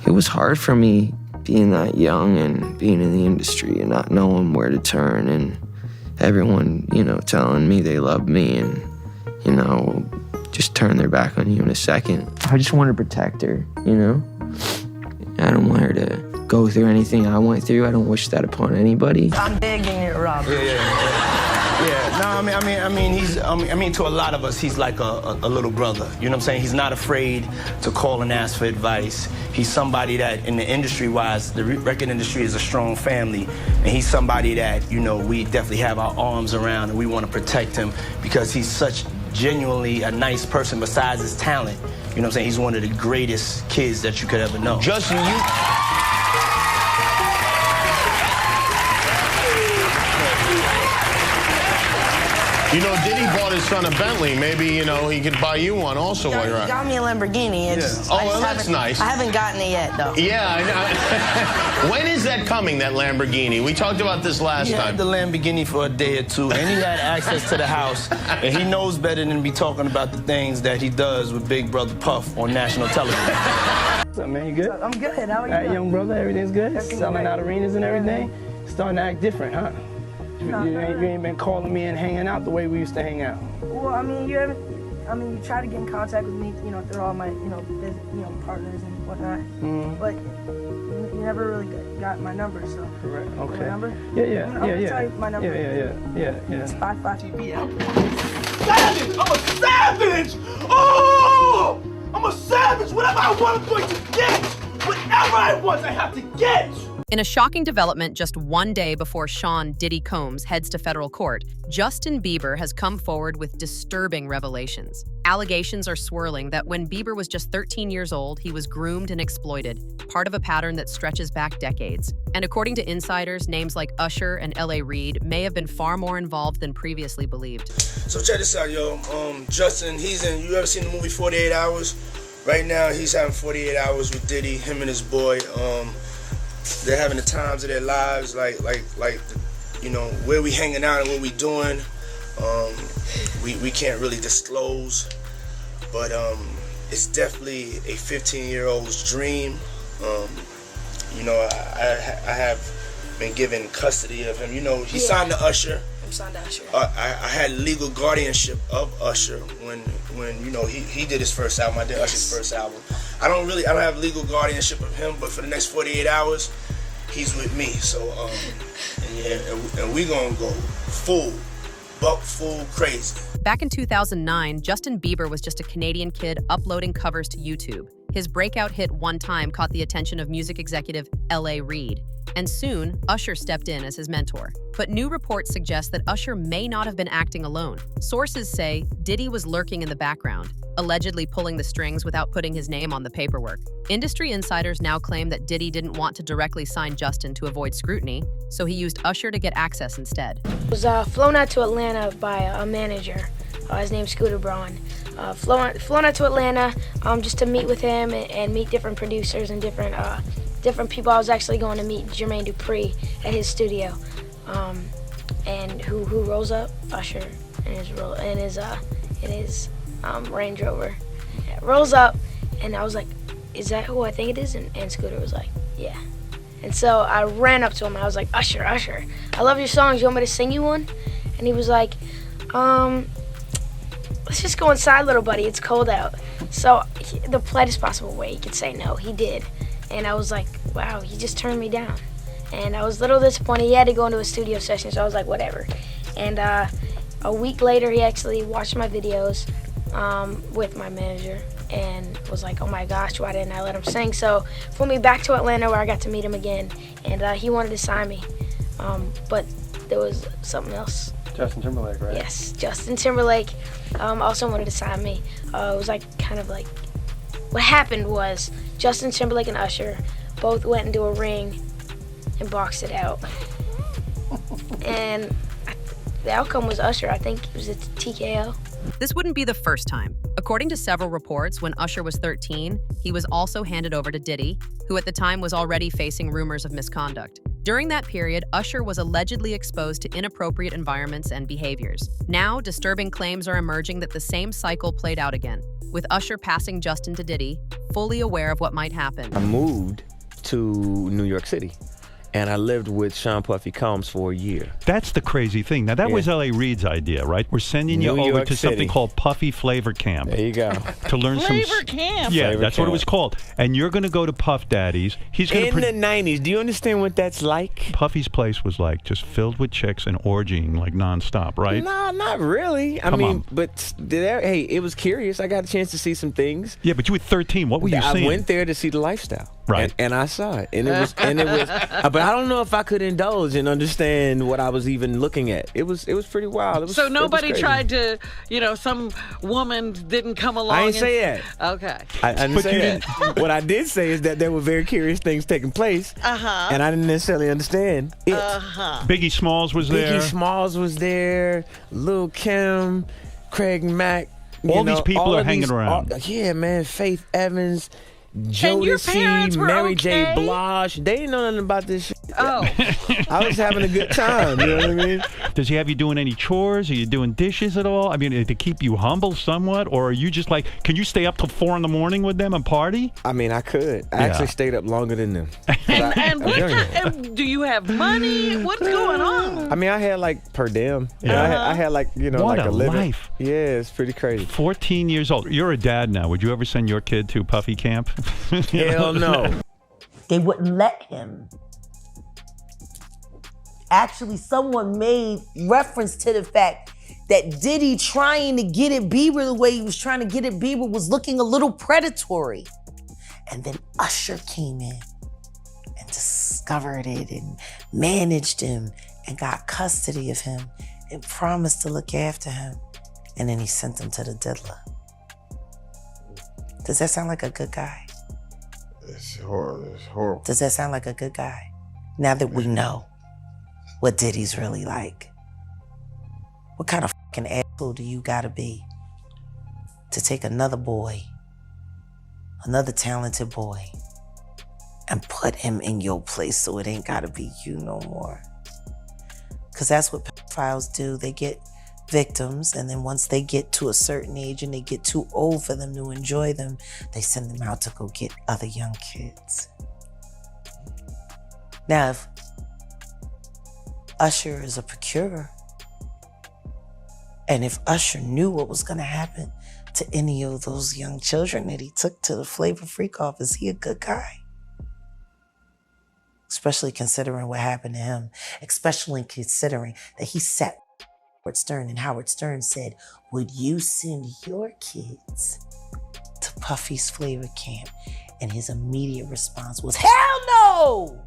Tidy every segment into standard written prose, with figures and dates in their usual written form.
It was hard for me being that young and being in the industry and not knowing where to turn, and everyone, telling me they love me and, just turn their back on you in a second. I just want to protect her, I don't want her to go through anything I went through. I don't wish that upon anybody. I'm begging it, Rob. Yeah, no, I mean, to a lot of us, he's like a little brother. You know what I'm saying? He's not afraid to call and ask for advice. He's somebody that, in the industry-wise, the record industry is a strong family, and he's somebody that, we definitely have our arms around, and we want to protect him because he's such genuinely a nice person besides his talent. You know what I'm saying? He's one of the greatest kids that you could ever know. Justin, Diddy bought his son a Bentley. Maybe, he could buy you one also while you're out. He got me a Lamborghini. Oh, well, that's nice. I haven't gotten it yet, though. Yeah, I know. When is that coming, that Lamborghini? We talked about this last time. He had the Lamborghini for a day or two, and he had access to the house, and he knows better than to be talking about the things that he does with Big Brother Puff on national television. What's up, man? You good? I'm good. How are you? All right, young brother, everything's good? Selling out arenas and everything? Starting to act different, huh? You ain't been calling me and hanging out the way we used to hang out. Well, you try to get in contact with me, through all my, partners and whatnot. But you never really got my number, so. Correct. Okay. My number? Yeah. I'm gonna tell you my number. Yeah. It's 55. Savage! I'm a savage! Oh! I'm a savage! Whatever I want, I'm going to get! Whatever I want, I have to get! In a shocking development just one day before Sean Diddy Combs heads to federal court, Justin Bieber has come forward with disturbing revelations. Allegations are swirling that when Bieber was just 13 years old, he was groomed and exploited, part of a pattern that stretches back decades. And according to insiders, names like Usher and LA Reid may have been far more involved than previously believed. So check this out, yo. Justin, you ever seen the movie 48 Hours? Right now, he's having 48 hours with Diddy, him and his boy. They're having the times of their lives, like where we hanging out and what we doing. We can't really disclose, but it's definitely a 15-year-old's dream. I have been given custody of him. He signed to Usher. I'm signed to Usher. I had legal guardianship of Usher when he did his first album. I did Usher's first album. I don't have legal guardianship of him, but for the next 48 hours, he's with me. So, and we gonna go full crazy. Back in 2009, Justin Bieber was just a Canadian kid uploading covers to YouTube. His breakout hit One Time caught the attention of music executive LA Reid, and soon, Usher stepped in as his mentor. But new reports suggest that Usher may not have been acting alone. Sources say Diddy was lurking in the background, allegedly pulling the strings without putting his name on the paperwork. Industry insiders now claim that Diddy didn't want to directly sign Justin to avoid scrutiny, so he used Usher to get access instead. I was flown out to Atlanta by a manager. His name's Scooter Braun. Flown out to Atlanta just to meet with him and meet different producers and different people. I was actually going to meet Jermaine Dupri at his studio, and who rolls up? Usher in his Range Rover. It rolls up, and I was like, "Is that who I think it is?" And Scooter was like, "Yeah." And so I ran up to him and I was like, Usher, I love your songs. You want me to sing you one?" And he was like, "Let's just go inside, little buddy. It's cold out." So the politest possible way he could say no, he did. And I was like, wow, he just turned me down. And I was a little disappointed. He had to go into a studio session, so I was like, whatever. And a week later, he actually watched my videos with my manager and was like, oh my gosh, why didn't I let him sing? So flew me back to Atlanta where I got to meet him again, and he wanted to sign me. But there was something else. Justin Timberlake, right? Yes, Justin Timberlake also wanted to sign me. It was kind of like, what happened was Justin Timberlake and Usher both went into a ring and boxed it out. And the outcome was Usher. I think it was a TKO. This wouldn't be the first time. According to several reports, when Usher was 13, he was also handed over to Diddy, who at the time was already facing rumors of misconduct. During that period, Usher was allegedly exposed to inappropriate environments and behaviors. Now, disturbing claims are emerging that the same cycle played out again, with Usher passing Justin to Diddy, fully aware of what might happen. I moved to New York City, and I lived with Sean Puffy Combs for a year. That's the crazy thing. Now, that was LA Reid's idea, right? We're sending you over to something called Puffy Flavor Camp. There you go. To learn Flavor Camp. Yeah, Flavor that's Camp. what it was called. And you're going to go to Puff Daddy's. He's going In the 90s, do you understand what that's like? Puffy's place was like just filled with chicks and orgying like nonstop, right? No, not really. I mean, but hey, it was curious. I got a chance to see some things. Yeah, but you were 13. What were you seeing? I went there to see the lifestyle. Right. And I saw it. And it was but I don't know if I could indulge and understand what I was even looking at. It was pretty wild. So nobody tried to, some woman didn't come along. I didn't say that. Okay. I didn't say that. What I did say is that there were very curious things taking place. And I didn't necessarily understand it. Biggie Smalls was there. Biggie Smalls was there. Lil' Kim, Craig Mack. All these people are hanging around. Yeah, man. Faith Evans. And your parents Jodeci, were Mary okay? J. Blige. They didn't know nothing about this shit. Oh. I was having a good time, you know what I mean? Does he have you doing any chores? Are you doing dishes at all? I mean, to keep you humble somewhat? Or are you just like, can you stay up till 4 a.m. with them and party? I mean, I could. I actually stayed up longer than them. And do you have money? What's going on? I mean, I had like per diem. Yeah. I had like, what like a living. life. Yeah, it's pretty crazy. 14 years old. You're a dad now. Would you ever send your kid to Puffy Camp? Hell no. They wouldn't let him. Actually, someone made reference to the fact that Diddy trying to get at Bieber the way he was trying to get at Bieber was looking a little predatory. And then Usher came in and discovered it and managed him and got custody of him and promised to look after him. And then he sent him to the diddler. Does that sound like a good guy? It's horrible. It's horrible. Does that sound like a good guy? Now that we know what Diddy's really like, what kind of fucking asshole do you gotta be to take another boy, another talented boy, and put him in your place so it ain't gotta be you no more? Because that's what pedophiles do. They get victims, and then once they get to a certain age and they get too old for them to enjoy them, they send them out to go get other young kids. Now, if Usher is a procurer, and if Usher knew what was gonna happen to any of those young children that he took to the Flavor Freak off, is he a good guy? Especially considering what happened to him, especially considering that he sat Howard Stern, and Howard Stern said, would you send your kids to Puffy's Flavor Camp? And his immediate response was, hell no!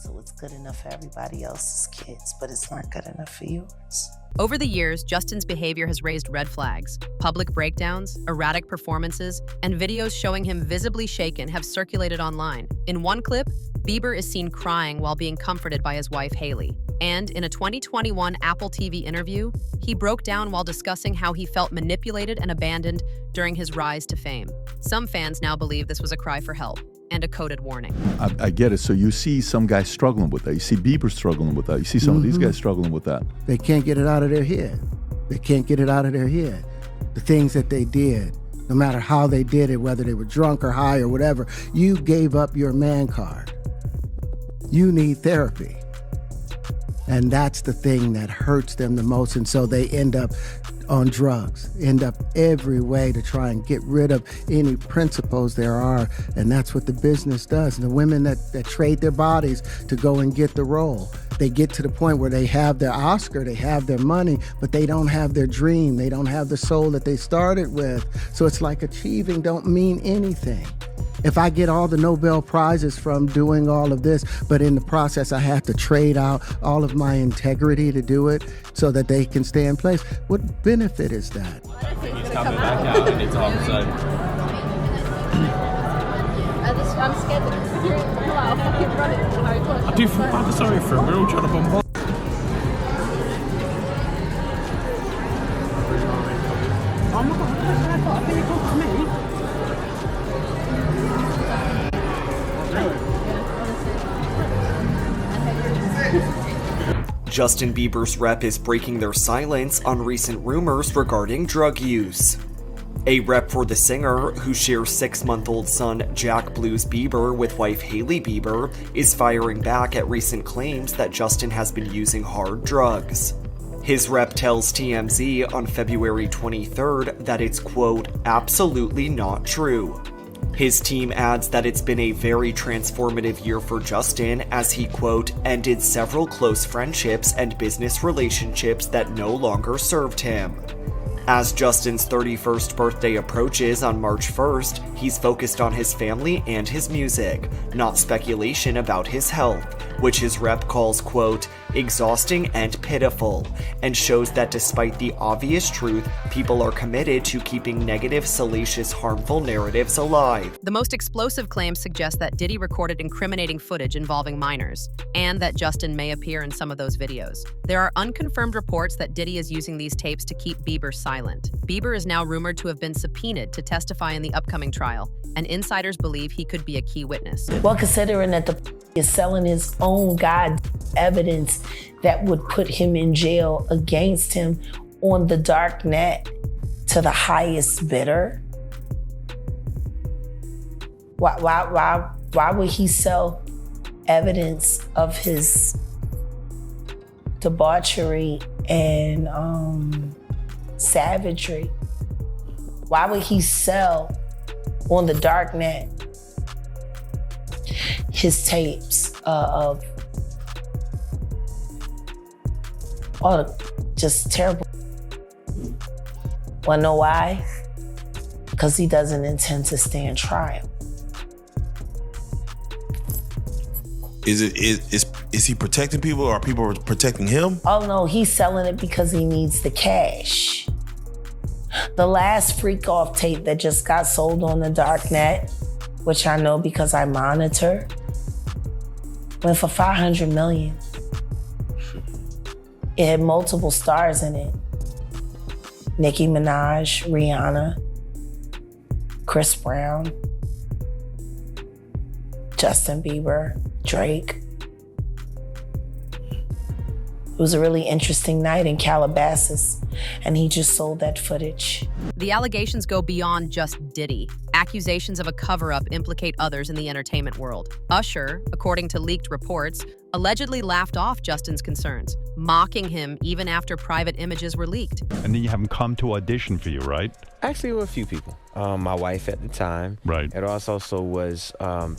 So it's good enough for everybody else's kids, but it's not good enough for yours. Over the years, Justin's behavior has raised red flags. Public breakdowns, erratic performances, and videos showing him visibly shaken have circulated online. In one clip, Bieber is seen crying while being comforted by his wife, Hailey. And in a 2021 Apple TV interview, he broke down while discussing how he felt manipulated and abandoned during his rise to fame. Some fans now believe this was a cry for help and a coded warning. I get it. So you see some guys struggling with that. You see Bieber struggling with that. You see some of these guys struggling with that. They can't get it out of their head. They can't get it out of their head. The things that they did, no matter how they did it, whether they were drunk or high or whatever, you gave up your man card. You need therapy. And that's the thing that hurts them the most. And so they end up on drugs, end up every way to try and get rid of any principles there are. And that's what the business does. And the women that trade their bodies to go and get the role, they get to the point where they have their Oscar, they have their money, but they don't have their dream. They don't have the soul that they started with. So it's like achieving don't mean anything. If I get all the Nobel Prizes from doing all of this, but in the process I have to trade out all of my integrity to do it so that they can stay in place, what benefit is that? He's coming back out and it's all of a sudden. I'm scared that the security will pull out. I'll keep running. I do feel bad, sorry for him. We're all trying to bombard. Oh my God, I thought I think it was me. Justin Bieber's rep is breaking their silence on recent rumors regarding drug use. A rep for the singer, who shares 6-month-old son Jack Blues Bieber with wife Hailey Bieber, is firing back at recent claims that Justin has been using hard drugs. His rep tells TMZ on February 23rd that it's, quote, absolutely not true. His team adds that it's been a very transformative year for Justin as he, quote, ended several close friendships and business relationships that no longer served him. As Justin's 31st birthday approaches on March 1st, he's focused on his family and his music, not speculation about his health, which his rep calls, quote, exhausting and pitiful, and shows that despite the obvious truth, people are committed to keeping negative, salacious, harmful narratives alive. The most explosive claims suggest that Diddy recorded incriminating footage involving minors, and that Justin may appear in some of those videos. There are unconfirmed reports that Diddy is using these tapes to keep Bieber silent. Bieber is now rumored to have been subpoenaed to testify in the upcoming trial, and insiders believe he could be a key witness. Well, considering that the is selling his own god evidence that would put him in jail against him on the dark net to the highest bidder, why would he sell evidence of his debauchery and savagery? Why would he sell on the dark net his tapes of all the just terrible? Wanna know why? Because he doesn't intend to stand trial. Is he protecting people, or are people protecting him? Oh no, he's selling it because he needs the cash. The last freak off tape that just got sold on the dark net, which I know because I monitor, went for $500 million. It had multiple stars in it. Nicki Minaj, Rihanna, Chris Brown, Justin Bieber, Drake. It was a really interesting night in Calabasas, and he just sold that footage. The allegations go beyond just Diddy. Accusations of a cover-up implicate others in the entertainment world. Usher, according to leaked reports, allegedly laughed off Justin's concerns, mocking him even after private images were leaked. And then you have him come to audition for you, right? Actually, with a few people. My wife at the time. Right. It also was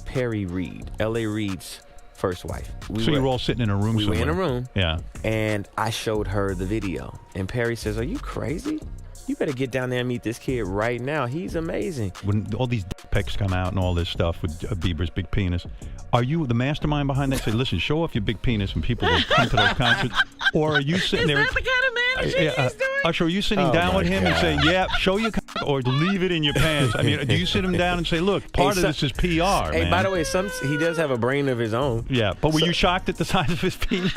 Perry Reid, LA Reid's first wife. So you were all sitting in a room We somewhere? were in a room. Yeah. And I showed her the video. And Perry says, are you crazy? You better get down there and meet this kid right now. He's amazing. When all these dick pics come out and all this stuff with Bieber's big penis, are you the mastermind behind that? Say, listen, show off your big penis and people will come to those concerts? Or are you sitting there? Is that the kind of manager he's doing? Usher, are you sitting down with him and saying, yeah, show your cock, or leave it in your pants? I mean, do you sit him down and say, look, part of this is PR, Hey, man. by the way, he does have a brain of his own. Yeah, but were you shocked at the size of his penis?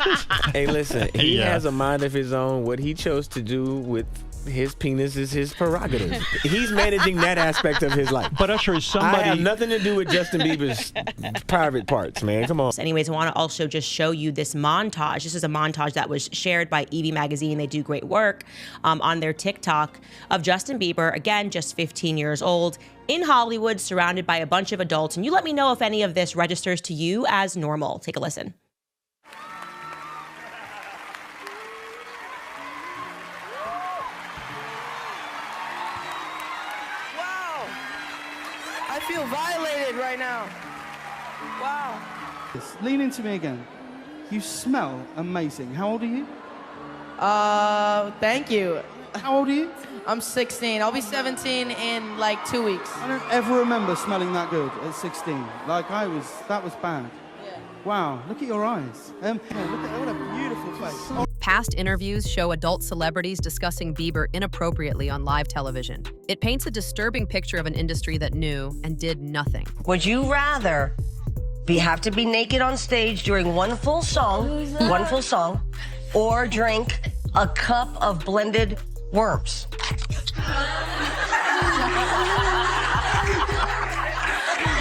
Hey, listen, he Yeah. has a mind of his own. What he chose to do with his penis is his prerogative. He's managing that aspect of his life. But Usher is somebody. I have nothing to do with Justin Bieber's private parts, man. Come on. Anyways, I want to also just show you this montage. This is a montage that was shared by Evie Magazine. They do great work on their TikTok of Justin Bieber, again, just 15 years old, in Hollywood, surrounded by a bunch of adults. And you let me know if any of this registers to you as normal. Take a listen. I feel violated right now. Wow. Lean into me again. You smell amazing. How old are you? Thank you. How old are you? I'm 16. I'll be 17 in like 2 weeks. I don't ever remember smelling that good at 16. Like that was bad. Yeah. Wow, look at your eyes. Look at what a beautiful face. Oh. Past interviews show adult celebrities discussing Bieber inappropriately on live television. It paints a disturbing picture of an industry that knew and did nothing. Would you rather have to be naked on stage during one full song, or drink a cup of blended worms?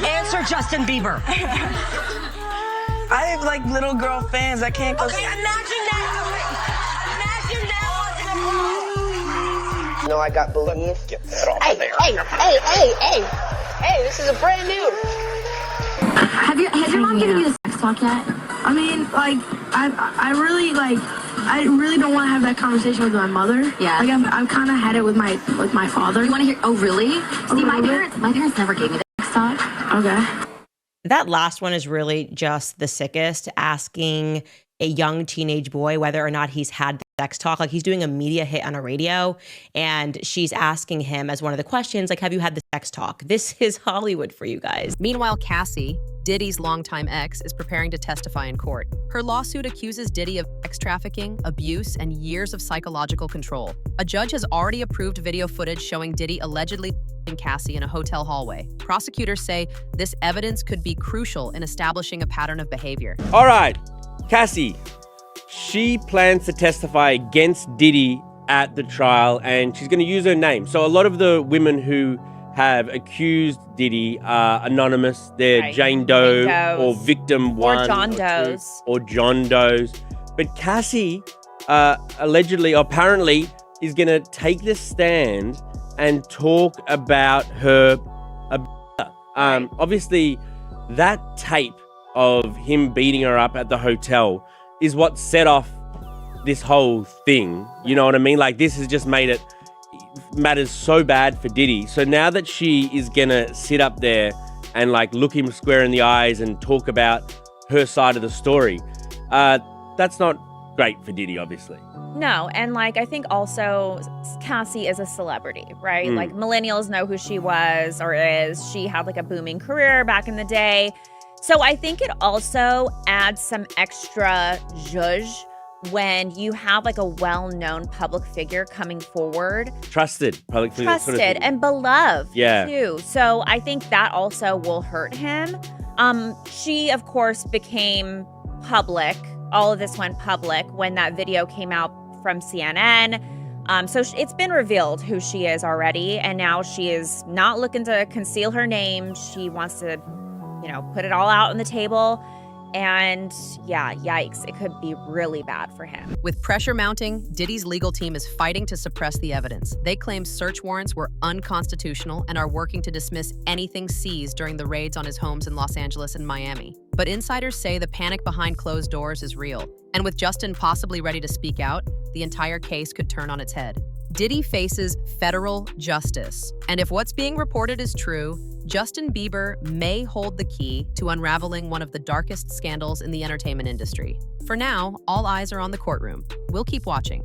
Answer, Justin Bieber. I have like little girl fans. I can't go. Okay, imagine that. No, I got believe. Get that off Hey, of there. hey, this is a brand new. Has your mom given you the sex talk yet? I mean, like, I really don't want to have that conversation with my mother. Yeah. Like, I've kind of had it with my father. You want to hear? Oh, really? See, my parents never gave me the sex talk. Okay. That last one is really just the sickest, asking a young teenage boy whether or not he's had the sex talk. Like, he's doing a media hit on a radio, and she's asking him as one of the questions, like, have you had the sex talk? This is Hollywood for you guys. Meanwhile, Cassie, Diddy's longtime ex, is preparing to testify in court. Her lawsuit accuses Diddy of sex trafficking, abuse, and years of psychological control. A judge has already approved video footage showing Diddy allegedly Cassie in a hotel hallway. Prosecutors say this evidence could be crucial in establishing a pattern of behavior. All right, Cassie, she plans to testify against Diddy at the trial, and she's going to use her name. So a lot of the women who have accused Diddy are anonymous. They're Right. Jane Doe Jane Does. or Victim 1. Or John two, Does. Or John Does. But Cassie allegedly, apparently, is going to take the stand and talk about her obviously, that tape of him beating her up at the hotel is what set off this whole thing. You know what I mean? Like, this has just made it matters so bad for Diddy. So now that she is gonna sit up there and like look him square in the eyes and talk about her side of the story, that's not great for Diddy, obviously. No, and like I think also Cassie is a celebrity, right? Mm. Like millennials know who she was or is. She had like a booming career back in the day. So I think it also adds some extra zhuzh when you have like a well-known public figure coming forward. Trusted public figure. Trusted and beloved Yeah. too. So I think that also will hurt him. She of course became public. All of this went public when that video came out from CNN. So it's been revealed who she is already, and now she is not looking to conceal her name. She wants to, put it all out on the table. And yeah, yikes, it could be really bad for him. With pressure mounting, Diddy's legal team is fighting to suppress the evidence. They claim search warrants were unconstitutional and are working to dismiss anything seized during the raids on his homes in Los Angeles and Miami. But insiders say the panic behind closed doors is real. And with Justin possibly ready to speak out, the entire case could turn on its head. Diddy faces federal justice. And if what's being reported is true, Justin Bieber may hold the key to unraveling one of the darkest scandals in the entertainment industry. For now, all eyes are on the courtroom. We'll keep watching.